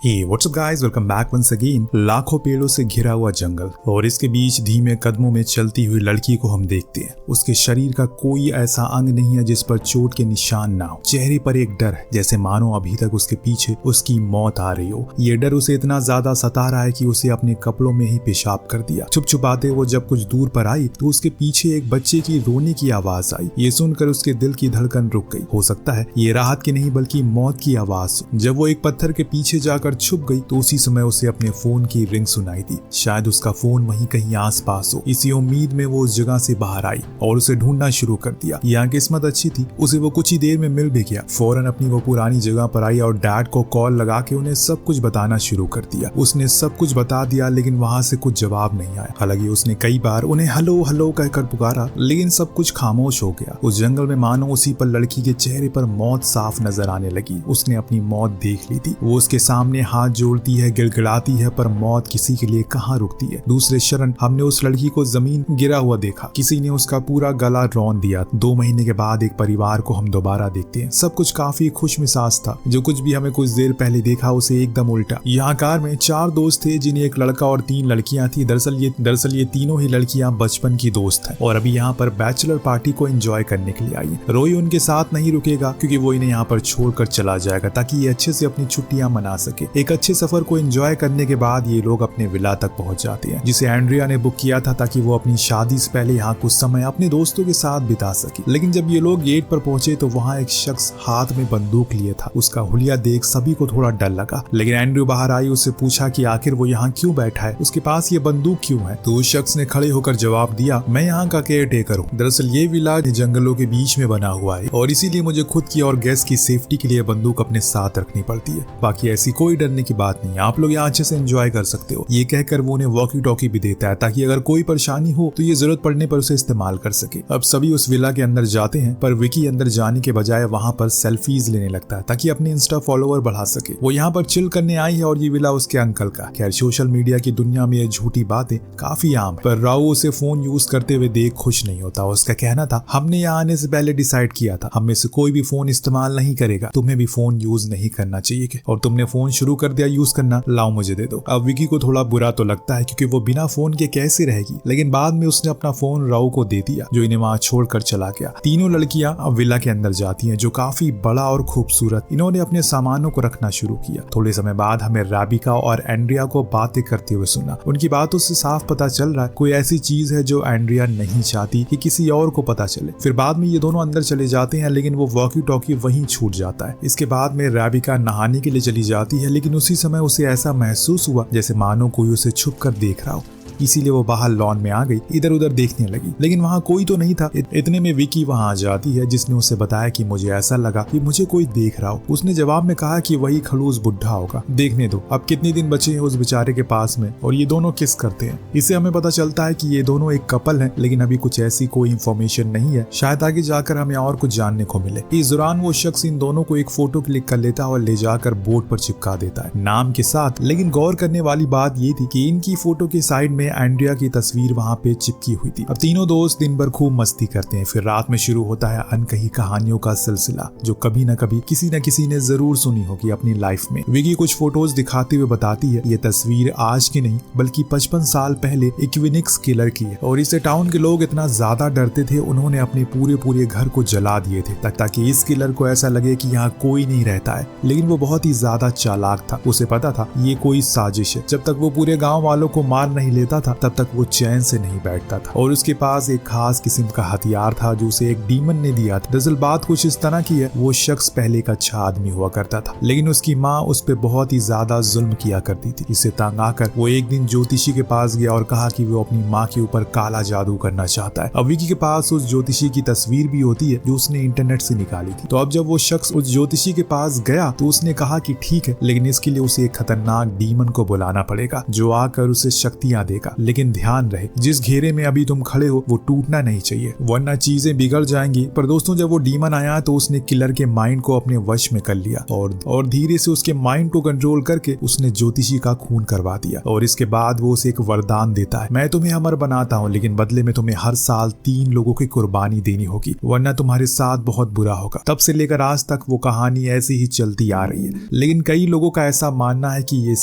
Hey, what's up guys? Welcome back once again। लाखों पेड़ों से घिरा हुआ जंगल और इसके बीच धीमे कदमों में चलती हुई लड़की को हम देखते हैं। उसके शरीर का कोई ऐसा अंग नहीं है जिस पर चोट के निशान ना हो। चेहरे पर एक डर है, जैसे मानो अभी तक उसके पीछे उसकी मौत आ रही हो। ये डर उसे इतना ज्यादा सता रहा है कि उसे अपने कपड़ों में ही पेशाब कर दिया। छुप छुपाते वो जब कुछ दूर पर आई तो उसके पीछे एक बच्चे की रोने की आवाज आई। ये सुनकर उसके दिल की धड़कन रुक गई। हो सकता है ये राहत की नहीं बल्कि मौत की आवाज। जब वो एक पत्थर के पीछे जाकर छुप गई तो उसी समय उसे अपने फोन की रिंग सुनाई दी। शायद उसका फोन वहीं कहीं आसपास हो। इसी उम्मीद में वो उस जगह से बाहर आई और उसे ढूंढना शुरू कर दिया। यहाँ किस्मत अच्छी थी, उसे वो कुछ ही देर में मिल भी गया। फौरन अपनी वो पुरानी जगह पर आई और डैड को कॉल लगा के उन्हें सब कुछ बताना शुरू कर दिया। उसने सब कुछ बता दिया लेकिन वहां से कुछ जवाब नहीं आया। हालांकि उसने कई बार उन्हें हेलो हेलो कहकर पुकारा लेकिन सब कुछ खामोश हो गया। उस जंगल में मानो उसी पर लड़की के चेहरे पर मौत साफ नजर आने लगी। उसने अपनी मौत देख ली थी। वो उसके सामने हाथ जोड़ती है, गिड़गिड़ाती है, पर मौत किसी के लिए कहाँ रुकती है। दूसरे शरण हमने उस लड़की को जमीन गिरा हुआ देखा। किसी ने उसका पूरा गला रौंद दिया। 2 महीने के बाद एक परिवार को हम दोबारा देखते हैं। सब कुछ काफी खुशमिजाज था। जो कुछ भी हमें कुछ देर पहले देखा उसे एकदम उल्टा। यहाँ कार में 4 दोस्त थे जिन्हें एक लड़का और 3 लड़कियां थी। दरअसल ये तीनों ही लड़कियां बचपन की दोस्त हैं और अभी यहाँ पर बैचलर पार्टी को एंजॉय करने के लिए आई है। रोई उनके साथ नहीं रुकेगा क्योंकि वो इन्हें यहाँ पर छोड़कर चला जाएगा ताकि ये अच्छे से अपनी छुट्टियां मना सके। एक अच्छे सफर को एंजॉय करने के बाद ये लोग अपने विला तक पहुंच जाते हैं जिसे एंड्रिया ने बुक किया था ताकि वो अपनी शादी से पहले यहाँ कुछ समय अपने दोस्तों के साथ बिता सके। लेकिन जब ये लोग गेट पर पहुंचे तो वहाँ एक शख्स हाथ में बंदूक लिए था। उसका हुलिया देख सभी को थोड़ा डर लगा। लेकिन एंड्रयू बाहर आई, उससे पूछा कि आखिर वो यहाँ क्यों बैठा है, उसके पास ये बंदूक क्यों है। तो उस शख्स ने खड़े होकर जवाब दिया, मैं यहाँ का केयर टेकर हूँ। दरअसल ये विला जंगलों के बीच में बना हुआ है और इसीलिए मुझे खुद की और गेस्ट की सेफ्टी के लिए बंदूक अपने साथ रखनी पड़ती है। बाकी ऐसी कोई डरने की बात नहीं, आप लोग यहाँ अच्छे से एंजॉय कर सकते हो। ये कहकर वो उन्हें वॉकी टॉकी भी देता है ताकि अगर कोई परेशानी हो तो ये जरूरत पड़ने पर उसे इस्तेमाल कर सके। अब सभी उस विला के अंदर जाते हैं पर विकी अंदर जाने के बजाय वहां पर सेल्फीज लेने लगता है ताकि अपने इंस्टा फॉलोअर बढ़ा सके। वो यहाँ पर चिल करने आई है और ये विला उसके अंकल का। खैर सोशल मीडिया की दुनिया में ये झूठी बातें काफी आम, पर राव उसे फोन यूज करते हुए देख खुश नहीं होता। उसका कहना था, हमने यहाँ आने से पहले डिसाइड किया था, हम में से कोई भी फोन इस्तेमाल नहीं करेगा, तुम्हें भी फोन यूज नहीं करना चाहिए और तुमने फोन शुरू कर दिया यूज करना, लाओ मुझे दे दो। अब विकी को थोड़ा बुरा तो लगता है क्योंकि वो बिना फोन के कैसे रहेगी, लेकिन बाद में उसने अपना फोन राव को दे दिया जो इन्हें वहां छोड़कर चला गया। तीनों लड़कियां अब विला के अंदर जाती हैं जो काफी बड़ा और खूबसूरत। इन्होंने अपने सामानों को रखना शुरू किया। थोड़े समय बाद हमें राबिका और एंड्रिया को बातें करते हुए सुना। उनकी बातों से साफ पता चल रहा है कोई ऐसी चीज है जो एंड्रिया नहीं चाहती कि किसी और को पता चले। फिर बाद में ये दोनों अंदर चले जाते हैं लेकिन वो वॉकी टॉकी वहीं छूट जाता है। इसके बाद में राबिका नहाने के लिए चली जाती है लेकिन उसी समय उसे ऐसा महसूस हुआ जैसे मानो कोई उसे छुप कर देख रहा हो। इसीलिए वो बाहर लॉन में आ गई, इधर उधर देखने लगी लेकिन वहाँ कोई तो नहीं था। इतने में विकी वहाँ आ जाती है जिसने उसे बताया कि मुझे ऐसा लगा कि मुझे कोई देख रहा हो। उसने जवाब में कहा कि वही खड़ूस बुढ़ा होगा, देखने दो, अब कितने दिन बचे हैं उस बेचारे के पास में और ये दोनों किस करते हैं। इससे हमें पता चलता है कि ये दोनों एक कपल है लेकिन अभी कुछ ऐसी कोई इन्फॉर्मेशन नहीं है। शायद आगे जाकर हमें और कुछ जानने को मिले। इस दौरान वो शख्स इन दोनों को एक फोटो क्लिक कर लेता है और ले जाकर बोर्ड पर चिपका देता है नाम के साथ। लेकिन गौर करने वाली बात ये थी कि इनकी फोटो के साइड में एंड्रिया की तस्वीर वहां पे चिपकी हुई थी। अब तीनों दोस्त दिन भर खूब मस्ती करते हैं। फिर रात में शुरू होता है अनकही कहानियों का सिलसिला जो कभी न कभी किसी न किसी ने जरूर सुनी होगी अपनी लाइफ में। विकी कुछ फोटोज दिखाते हुए बताती है ये तस्वीर आज की नहीं बल्कि 55 साल पहले इक्विनिक्स किलर की है और इसे टाउन के लोग इतना ज्यादा डरते थे उन्होंने अपने पूरे घर को जला दिए थे ताकि इस किलर को ऐसा लगे कि यहाँ कोई नहीं रहता है। लेकिन वो बहुत ही ज्यादा चालाक था, उसे पता था ये कोई साजिश है। जब तक वो पूरे गाँव वालों को मार नहीं लेता था तब तक वो चैन से नहीं बैठता था और उसके पास एक खास किस्म का हथियार था जो उसे एक डीमन ने दिया था। दरअसल बात कुछ इस तरह की है, वो शख्स पहले एक अच्छा आदमी हुआ करता था लेकिन उसकी माँ उस पे बहुत ही ज्यादा जुल्म किया करती थी। इससे तंग आकर वो एक दिन ज्योतिषी के पास गया और कहा कि वो अपनी माँ के ऊपर काला जादू करना चाहता है। अब विकी के पास उस ज्योतिषी की तस्वीर भी होती है जो उसने इंटरनेट से निकाली थी। तो अब जब वो शख्स उस ज्योतिषी के पास गया तो उसने कहा कि ठीक है लेकिन इसके लिए उसे एक खतरनाक डीमन को बुलाना पड़ेगा जो आकर उसे शक्तियां देगा। देगा, लेकिन ध्यान रहे जिस घेरे में अभी तुम खड़े हो वो टूटना नहीं चाहिए, वरना चीजें बिगड़ जाएंगी। पर दोस्तों जब वो डीमन आया तो उसने किलर के माइंड को अपने वश में कर लिया और धीरे से उसके माइंड को कंट्रोल करके उसने ज्योतिषी का खून करवा दिया। और इसके बाद वो उसे एक वरदान देता है, मैं तुम्हें अमर बनाता हूँ, लेकिन बदले में तुम्हें हर साल 3 लोगों की कुर्बानी देनी होगी, वरना तुम्हारे साथ बहुत बुरा होगा। तब से लेकर आज तक वो कहानी ऐसी ही चलती आ रही है, लेकिन कई लोगों का ऐसा मानना है कि ये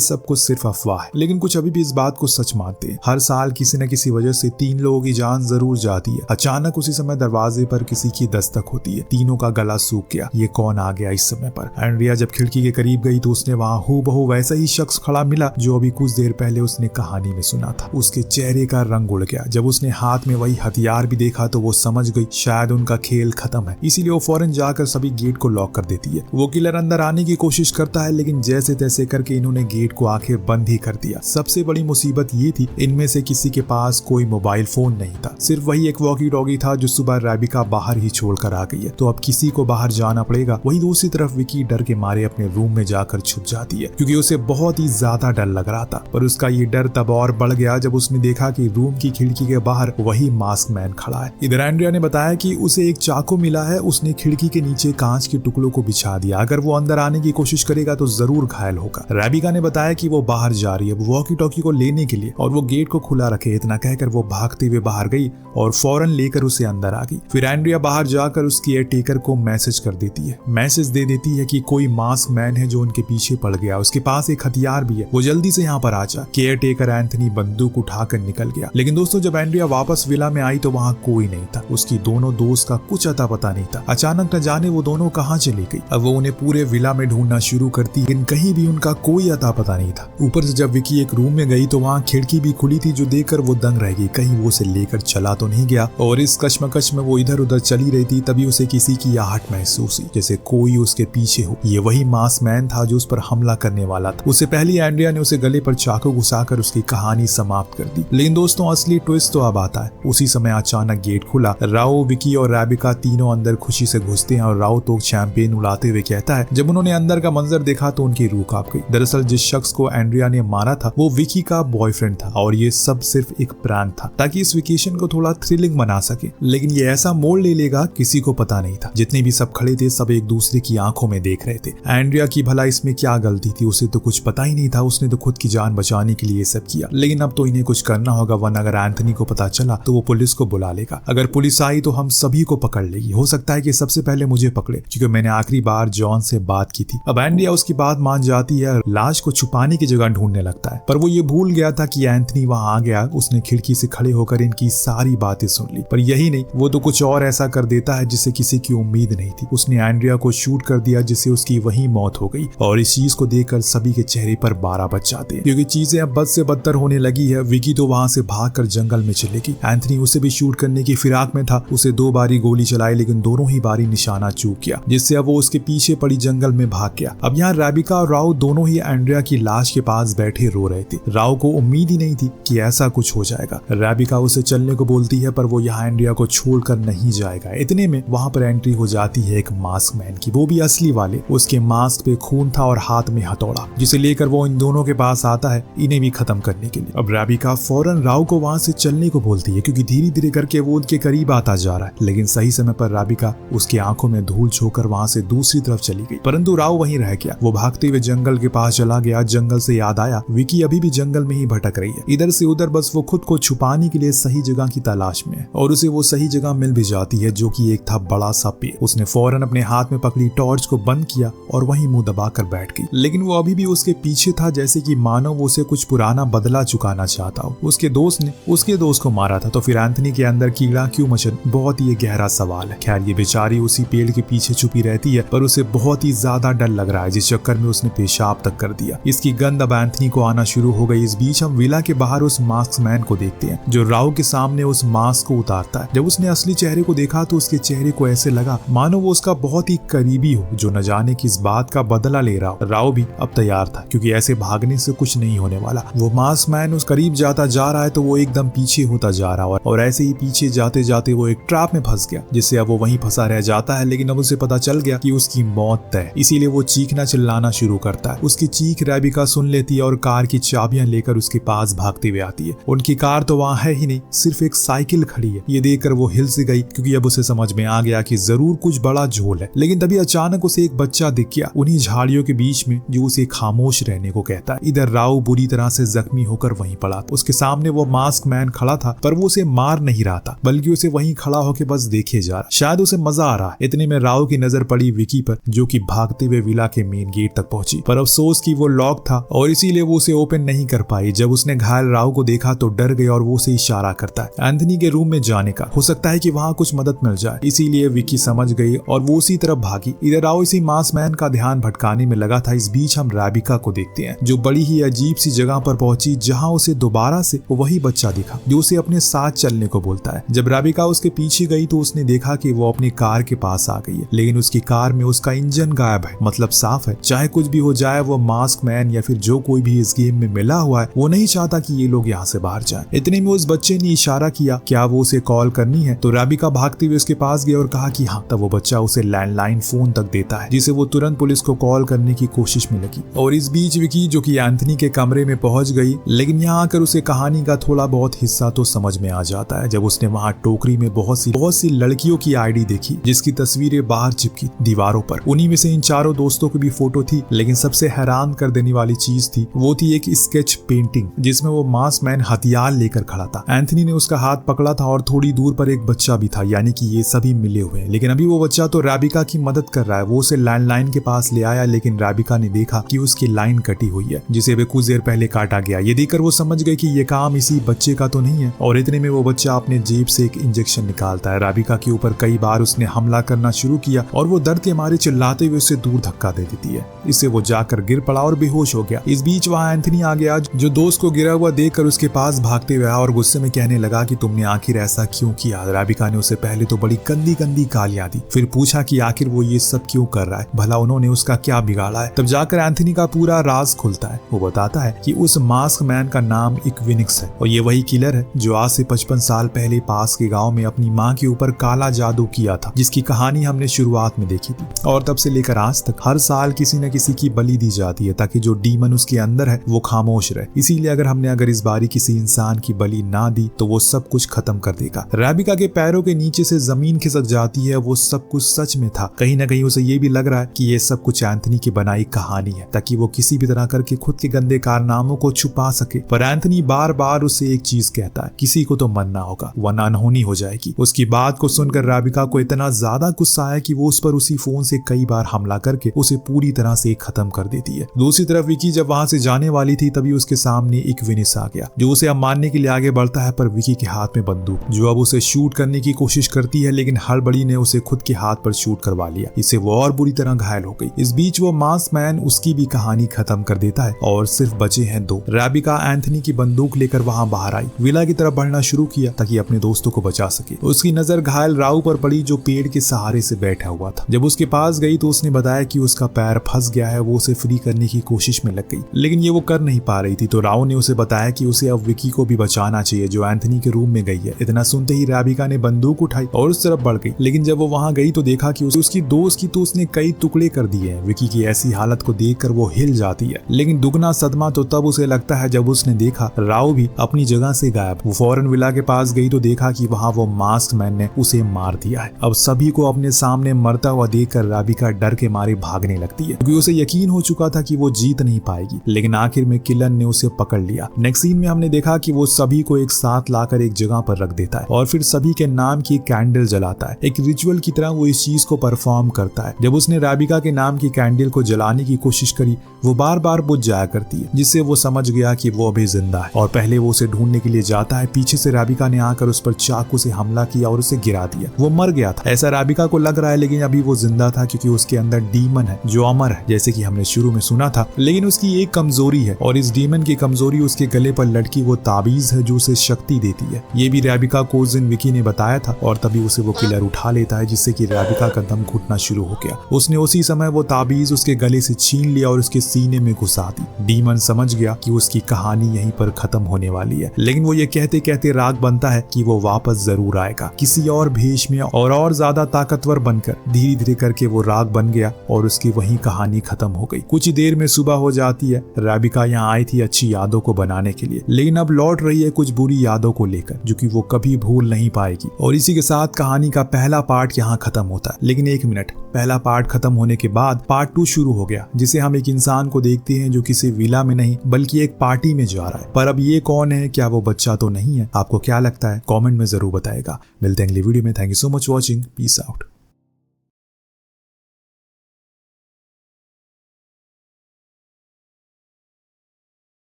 सब कुछ सिर्फ अफवाह है, लेकिन कुछ अभी भी इस बात को सच मानते हैं। हर साल किसी न किसी वजह से 3 लोगों की जान जरूर जाती है। अचानक उसी समय दरवाजे पर किसी की दस्तक होती है, तीनों का गला सूख गया। ये कौन आ गया इस समय पर? एंड्रिया जब खिड़की के करीब गई तो उसने वहां हूबहू वैसा ही शख्स खड़ा मिला जो अभी कुछ देर पहले उसने कहानी में सुना था। उसके चेहरे का रंग उड़ गया। जब उसने हाथ में वही हथियार भी देखा तो वो समझ गई शायद उनका खेल खत्म है, इसीलिए वो फौरन जाकर सभी गेट को लॉक कर देती है। वो किलर अंदर आने की कोशिश करता है, लेकिन जैसे तैसे करके इन्होंने गेट को आखिर बंद ही कर दिया। सबसे बड़ी मुसीबत ये थी, इनमें से किसी के पास कोई मोबाइल फोन नहीं था, सिर्फ वही एक वॉकी टॉकी था जो सुबह रेबिका बाहर ही छोड़ कर आ गई है। तो अब किसी को बाहर जाना पड़ेगा। वही दूसरी तरफ विकी डर के मारे अपने रूम में जाकर छुप जाती है, क्योंकि उसे बहुत ही ज्यादा डर लग रहा था। पर उसका ये डर तब और बढ़ गया जब उसने देखा कि रूम की खिड़की के बाहर वही मास्क मैन खड़ा है। इधर एंड्रिया ने बताया कि उसे एक चाकू मिला है, उसने खिड़की के नीचे कांच के टुकड़ों को बिछा दिया, अगर वो अंदर आने की कोशिश करेगा तो जरूर घायल होगा। रेबिका ने बताया कि वो बाहर जा रही है वॉकी टॉकी को लेने के लिए और वो गेट को खुला रखे। इतना कहकर वो भागते हुए बाहर गई और फौरन लेकर उसे अंदर आ गई। फिर एंड्रिया बाहर जाकर उस केयरटेकर को मैसेज कर देती है, मैसेज दे देती है कि कोई मास्क मैन है जो उनके पीछे पड़ गया, उसके पास एक हथियार भी है, वो जल्दी से यहाँ पर आ जा। केयरटेकर एंथनी बंदूक उठाकर निकल गया। लेकिन दोस्तों जब एंड्रिया वापस विला में आई तो वहाँ कोई नहीं था। उसकी दोनों दोस्त का कुछ अता पता नहीं था। अचानक न जाने वो दोनों कहाँ चली गई। अब वो उन्हें पूरे विला में ढूंढना शुरू करती, लेकिन कहीं भी उनका कोई अता पता नहीं था। ऊपर से जब विकी एक रूम में गई तो वहाँ खिड़की भी खुली थी, जो देखकर वो दंग रह गई, कहीं वो उसे लेकर चला तो नहीं गया। और इस कश्मकश में वो इधर उधर चली रही थी, तभी उसे किसी की आहट महसूस हुई, जैसे कोई उसके पीछे हो। ये वही मास्क मैन था जो उस पर हमला करने वाला था। उससे पहले एंड्रिया ने उसे गले पर चाकू घुसाकर उसकी कहानी समाप्त कर दी। लेकिन दोस्तों असली ट्विस्ट तो अब आता है। उसी समय अचानक गेट खुला। राओ, विकी और रेबिका तीनों अंदर खुशी से घुसते हैं और राओ तो शैंपेन उड़ाते हुए कहता है। जब उन्होंने अंदर का मंजर देखा तो उनकी रूह कांप गई। दरअसल जिस शख्स को एंड्रिया ने मारा था वो विकी का बॉयफ्रेंड था और ये सब सिर्फ एक प्रैंक था, ताकि इस वेकेशन को थोड़ा थ्रिलिंग बना सके। लेकिन ये ऐसा मोड़ ले लेगा किसी को पता नहीं था। जितने भी सब खड़े थे सब एक दूसरे की आंखों में देख रहे थे। एंड्रिया की भला इसमें क्या गलती थी? उसे तो कुछ पता ही नहीं था। उसने तो खुद की जान बचाने के लिए ये सब किया। लेकिन अब तो इन्हें कुछ करना होगा, वरना अगर एंथनी को पता चला तो वो पुलिस को बुला लेगा। अगर पुलिस आई तो हम सभी को पकड़ लेगी। हो सकता है कि सबसे पहले मुझे पकड़े, क्योंकि मैंने आखिरी बार जॉन से बात की थी। अब एंड्रिया उसकी बात मान जाती है और लाश को छुपाने की जगह ढूंढने लगता है। पर वो ये भूल गया था कि एंथनी वहां आ गया। उसने खिड़की से खड़े होकर इनकी सारी बातें सुन ली। पर यही नहीं, वो तो कुछ और ऐसा कर देता है जिससे किसी की उम्मीद नहीं थी। उसने एंड्रिया को शूट कर दिया, जिससे उसकी वही मौत हो गई। और इस चीज को देखकर सभी के चेहरे पर 12 बज जाते हैं, क्योंकि चीजें अब बद से बदतर होने लगी है। विकी तो वहां से भागकर जंगल में चली गई। एंथनी उसे भी शूट करने की फिराक में था। उसे 2 बारी गोली चलाई, लेकिन दोनों ही बारी निशाना चूक गया, जिससे अब वो उसके पीछे पड़ी जंगल में भाग गया। अब यहाँ रेबिका और राव दोनों ही एंड्रिया की लाश के पास बैठे रो रहे थे। राव को उम्मीद ही नहीं थी कि ऐसा कुछ हो जाएगा। रेबिका उसे चलने को बोलती है, पर वो यहाँ एंड्रिया को छोड़कर नहीं जाएगा। इतने में वहां पर एंट्री हो जाती है एक मास्क मैन की, वो भी असली वाले। उसके मास्क पे खून था और हाथ में हथौड़ा, जिसे लेकर वो इन दोनों के पास आता है इन्हें भी खत्म करने के लिए। अब रेबिका फौरन राव को वहां से चलने को बोलती है, क्योंकि धीरे धीरे करके वो उनके करीब आता जा रहा है। लेकिन सही समय पर रेबिका उसकी आंखों में धूल छोकर वहां से दूसरी तरफ चली गई, परंतु राव वहीं रह गया। वो भागते हुए जंगल के पास चला गया। जंगल से याद आया विकी अभी भी जंगल में ही भटक रही है, इधर से उधर। बस वो खुद को छुपाने के लिए सही जगह की तलाश में है, और उसे वो सही जगह मिल भी जाती है, जो कि एक था बड़ा सा पेड़। उसने फौरन अपने हाथ में पकड़ी टॉर्च को बंद किया और वहीं मुंह दबाकर बैठ गई। लेकिन वो अभी भी उसके पीछे था, जैसे कि मानो वो उसे कुछ पुराना बदला चुकाना चाहता हो। उसके दोस्त ने उसके दोस्त को मारा था, तो फिर एंथनी के अंदर कीड़ा क्यों मचन? बहुत ही गहरा सवाल है। खैर ये बेचारी उसी पेड़ के पीछे छुपी रहती है, पर उसे बहुत ही ज्यादा डर लग रहा है, जिस चक्कर में उसने पेशाब तक कर दिया। इसकी गंध अब एंथनी को आना शुरू हो गई। इस बीच हम विला के बाहर उस मास्क मैन को देखते हैं, जो राव के सामने उस मास्क को उतारता है। जब उसने असली चेहरे को देखा तो उसके चेहरे को ऐसे लगा मानो वो उसका बहुत ही करीबी हो, जो न जाने किस बात का बदला ले रहा हो। राव भी अब तैयार था, क्योंकि ऐसे भागने से कुछ नहीं होने वाला। वो मास्क मैन उस करीब जाता जा रहा है तो वो एकदम पीछे होता जा रहा है, और ऐसे ही पीछे जाते जाते वो एक ट्रैप में फंस गया, जिससे अब वो वहीं फंसा रह जाता है। लेकिन अब उसे पता चल गया कि उसकी मौत तय है, इसीलिए वो चीखना चिल्लाना शुरू करता है। उसकी चीख रेबिका सुन लेती है और कार की चाबियां लेकर उसके उसके पास भागते हुए आती है। उनकी कार तो वहाँ है ही नहीं, सिर्फ एक साइकिल खड़ी है। ये देखकर वो हिल से गई क्योंकि अब उसे समझ में आ गया कि जरूर कुछ बड़ा झोल है। लेकिन तभी अचानक उसे एक बच्चा दिख गया उन्हीं झाड़ियों के बीच में, जो उसे खामोश रहने को कहता है। इधर राव बुरी तरह से जख्मी होकर वहीं पड़ा था। उसके सामने वो मास्क मैन खड़ा था, पर वो उसे मार नहीं रहा था, बल्कि उसे वहीं खड़ा होकर बस देखे जा रहा। शायद उसे मजा आ रहा। इतने में राव की नजर पड़ी विकी पर, जो कि भागते हुए विला के मेन गेट तक पहुंची, पर अफसोस कि वो लॉक था और इसीलिए वो उसे ओपन नहीं कर पाई। जब उसने घायल राव को देखा तो डर गई और वो उसे इशारा करता है एंथनी के रूम में जाने का। हो सकता है कि वहाँ कुछ मदद मिल जाए। इसीलिए विकी समझ गई और वो उसी तरफ भागी। इधर राव इसी मास्क मैन का ध्यान भटकाने में लगा था। इस बीच हम राबिका को देखते हैं, जो बड़ी ही अजीब सी जगह पर पहुंची, जहां उसे दोबारा से वही बच्चा दिखा जो उसे अपने साथ चलने को बोलता है। जब राबिका उसके पीछे गई तो उसने देखा कि वो अपनी कार के पास आ गई है, लेकिन उसकी कार में उसका इंजन गायब है। मतलब साफ है, चाहे कुछ भी हो जाए, वो मास्क मैन या फिर जो कोई भी इस गेम में मिला हुआ है, वो नहीं चाहता कि ये लोग यहाँ से बाहर जाएं। इतने में उस बच्चे ने इशारा किया क्या वो उसे कॉल करनी है, तो राबिका भागते हुए उसके पास गई और कहा कि हाँ। तब वो बच्चा उसे लैंडलाइन फोन तक देता है, जिसे वो तुरंत पुलिस को कॉल करने की कोशिश में लगी। और इस बीच विकी, जो कि एंथनी के कमरे में पहुंच गई, लेकिन यहाँ आकर उसे कहानी का थोड़ा बहुत हिस्सा तो समझ में आ जाता है। जब उसने वहाँ टोकरी में बहुत सी लड़कियों की आईडी देखी, जिसकी तस्वीरें बाहर चिपकी दीवारों पर। उन्हीं में से इन चारों दोस्तों की भी फोटो थी, लेकिन सबसे हैरान कर देने वाली चीज थी, वो थी एक स्केच पेंटिंग, जिसमें वो मास्क मैन हथियार लेकर खड़ा था। एंथनी ने उसका हाथ पकड़ा था और थोड़ी दूर पर एक बच्चा भी था, यानी कि ये सभी मिले हुए हैं। लेकिन अभी वो बच्चा तो राबिका की मदद कर रहा है। वो उसे लैंडलाइन के पास ले आया, लेकिन राबिका ने देखा कि उसकी लाइन कटी हुई है, जिसे वे कुछ देर पहले काटा गया। ये देखकर वो समझ गई कि ये काम इसी बच्चे का तो नहीं है। और इतने में वो बच्चा अपने जेब से एक इंजेक्शन निकालता है। राबिका के ऊपर कई बार उसने हमला करना शुरू किया और वो दर्द के मारे चिल्लाते हुए उसे दूर धक्का दे देती है। इससे वो जाकर गिर पड़ा और बेहोश हो गया। इस बीच वहाँ एंथनी आ गया, जो दोस्त को गिरा हुआ देखकर उसके पास भागते हुए आया और गुस्से में कहने लगा कि तुमने आखिर ऐसा क्यों किया। राबिका ने उसे पहले तो बड़ी गंदी गंदी गालियां दी, फिर पूछा कि आखिर वो ये सब क्यों कर रहा है, भला उन्होंने उसका क्या बिगाड़ा है। तब जाकर एंथनी का पूरा राज खुलता है। वो बताता है कि उस मास्क मैन का नाम इक्विनिक्स है और ये वही किलर है जो आज से 55 साल पहले पास के गांव में अपनी माँ के ऊपर काला जादू किया था, जिसकी कहानी हमने शुरुआत में देखी थी। और तब से लेकर आज तक हर साल किसी न किसी की बलि दी जाती है, ताकि जो डीमन उसके अंदर है वो खामोश रहे। इसीलिए अगर इस बारी किसी इंसान की बलि ना दी तो वो सब कुछ खत्म कर देगा। राबिका के पैरों के नीचे से जमीन खिसक जाती है। वो सब कुछ सच में था। कहीं ना कहीं उसे ये भी लग रहा है कि ये सब कुछ एंथनी की बनाई कहानी है, ताकि वो किसी भी तरह करके खुद के गंदे कारनामों को छुपा सके। पर एंथनी बार बार उसे एक चीज कहता है, किसी को तो मरना होगा वरना अनहोनी हो जाएगी। उसकी बात को सुनकर राबिका को इतना ज्यादा गुस्सा आया कि वो उस पर उसी फोन से कई बार हमला करके उसे पूरी तरह से खत्म कर देती है। दूसरी तरफ विकी जब वहां से जाने वाली थी, तभी उसके सामने इक्विनिक्स आ गया, जो उसे अब मारने के लिए आगे बढ़ता है। पर विकी के हाथ में बंदूक, जो अब उसे शूट करने की कोशिश करती है, लेकिन हड़बड़ी ने उसे खुद के हाथ पर शूट करवा लिया। इससे वो और बुरी तरह घायल हो गई। इस बीच वो मास्क मैन उसकी भी कहानी खत्म कर देता है और सिर्फ बचे हैं दो। राबिका एंथनी की बंदूक लेकर वहां बाहर आई, विला की तरफ बढ़ना शुरू किया ताकि अपने दोस्तों को बचा सके। उसकी नजर घायल राव पर पड़ी, जो पेड़ के सहारे से बैठा हुआ था। जब उसके पास गई तो उसने बताया कि उसका पैर फंस गया है। वो उसे फ्री करने की कोशिश में लग गई, लेकिन ये वो कर नहीं पा रही थी। तो राव ने उसे बताया कि उसे अब विकी को भी बचाना चाहिए, जो एंथनी के रूम में गई है। इतना सुनते ही राबिका ने बंदूक उठाई और उस तरफ बढ़ गई, लेकिन जब वो वहां गई तो देखा कि उसकी दोस्त की तो उसने कई टुकड़े कर दिए हैं। विकी की ऐसी हालत को देखकर वो हिल जाती है, लेकिन दुगना सदमा तो तब उसे लगता है जब उसने देखा राव भी अपनी जगह से गायब। वो फौरन विला के पास गई तो देखा कि वहां वो मास्क मैन ने उसे मार दिया है। अब सभी को अपने सामने मरता हुआ देखकर राबिका डर के मारे भागने लगती है, क्योंकि उसे यकीन हो चुका था कि वो जीत नहीं पाएगी। लेकिन आखिर में किलर ने उसे पकड़ लिया। नेक्स्ट सीन में हमने देखा कि वो सभी को एक साथ लाकर एक जगह पर रख देता है और फिर सभी के नाम की कैंडल जलाता है। एक रिचुअल की तरह वो इस चीज को परफॉर्म करता है। जब उसने राबिका के नाम की कैंडल को जलाने की कोशिश करी, वो बार बार बुझ जाया करती है, जिससे वो समझ गया कि वो अभी जिंदा है और पहले वो उसे ढूंढने के लिए जाता है। पीछे से राबिका ने आकर उस पर चाकू से हमला किया और उसे गिरा दिया। वो मर गया था ऐसा राबिका को लग रहा है, लेकिन अभी वो जिंदा था, क्योंकि उसके अंदर डीमन है जो अमर है, जैसे कि हमने शुरू में सुना था। लेकिन उसकी एक कमजोरी है और इस डीमन की कमजोरी उसके गले पर लटकी वो ताबीज है जो उसे शक्ति देती है। ये भी राबिका को उस दिन विकी ने बताया था और तभी उसे वो किलर उठा लेता है, जिससे कि राबिका का दम घुटना शुरू हो गया। उसने उसी समय वो ताबीज उसके गले से छीन लिया और उसके सीने में घुसा दी। डीमन समझ गया कि उसकी कहानी यहीं पर खत्म होने वाली है, लेकिन वो ये कहते कहते राग बनता है कि वो वापस जरूर आएगा, किसी और भेष में और ज्यादा ताकतवर बनकर। धीरे धीरे करके वो राग बन गया और उसकी वही कहानी खत्म हो गई। कुछ ही देर में सुबह हो जाती है। राबिका यहाँ आई थी अच्छी यादों को बनाने के लिए, लेकिन अब लौट रही है कुछ बुरी यादों को लेकर जो कि वो कभी भूल नहीं पाएगी। और इसी के साथ कहानी का पहला पार्ट यहाँ खत्म होता है। लेकिन एक मिनट, पहला पार्ट खत्म होने के बाद पार्ट 2 शुरू हो गया, जिसे हम एक इंसान को देखते हैं जो किसी विला में नहीं बल्कि एक पार्टी में जा रहा है। पर अब ये कौन है? क्या वो बच्चा तो नहीं है? आपको क्या लगता है? कमेंट में जरूर बताएगा। मिलते हैं अगली वीडियो में। Thank you so much watching. Peace out.